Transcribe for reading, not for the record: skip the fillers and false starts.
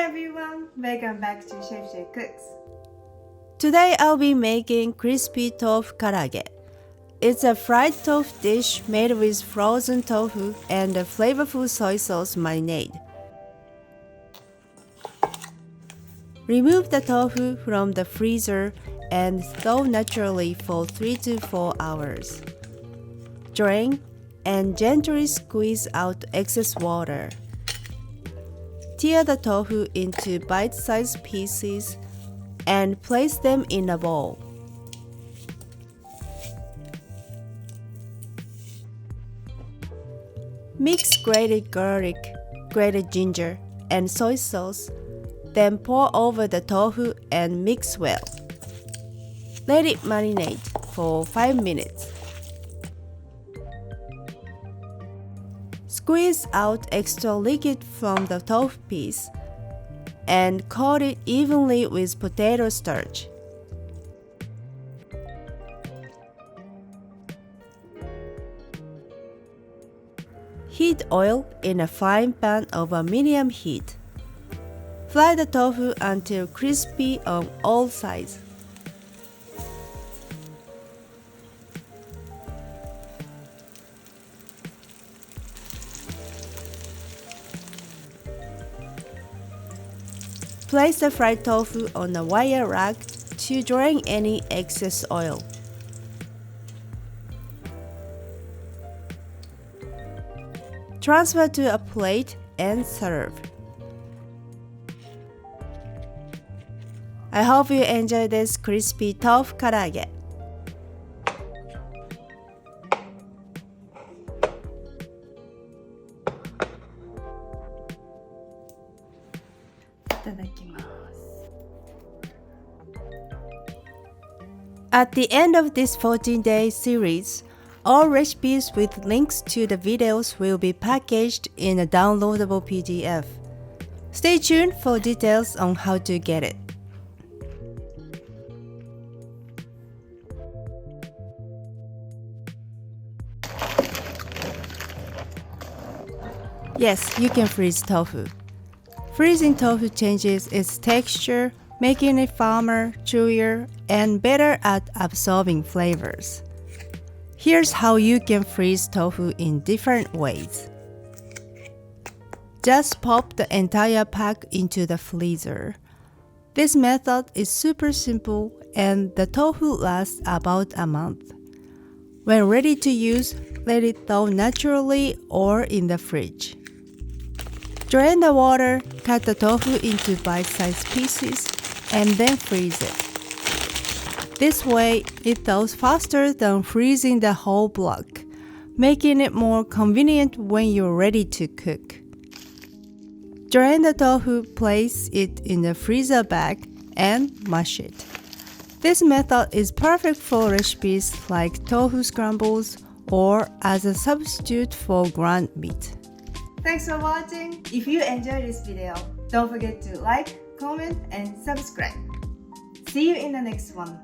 Hi everyone, welcome back to Chef J Cooks. Today I'll be making crispy tofu karaage. It's a fried tofu dish made with frozen tofu and a flavorful soy sauce marinade. Remove the tofu from the freezer and thaw naturally for 3 to 4 hours. Drain and gently squeeze out excess water. Tear the tofu into bite-sized pieces and place them in a bowl. Mix grated garlic, grated ginger, and soy sauce, then pour over the tofu and mix well. Let it marinate for 5 minutes. Squeeze out extra liquid from the tofu piece and coat it evenly with potato starch. Heat oil in a frying pan over medium heat. Fry the tofu until crispy on all sides. Place the fried tofu on a wire rack to drain any excess oil. Transfer to a plate and serve. I hope you enjoy this crispy tofu karaage. At the end of this 14-day series, all recipes with links to the videos will be packaged in a downloadable PDF. Stay tuned for details on how to get it. Yes, you can freeze tofu. Freezing tofu changes its texture, making it firmer, chewier, and better at absorbing flavors. Here's how you can freeze tofu in different ways. Just pop the entire pack into the freezer. This method is super simple and the tofu lasts about a month. When ready to use, let it thaw naturally or in the fridge. Drain the water, cut the tofu into bite-sized pieces, and then freeze it. This way, it thaws faster than freezing the whole block, making it more convenient when you're ready to cook. Drain the tofu, place it in the freezer bag, and mash it. This method is perfect for recipes like tofu scrambles or as a substitute for ground meat. Thanks for watching. If you enjoyed this video, don't forget to like, comment, and subscribe. See you in the next one.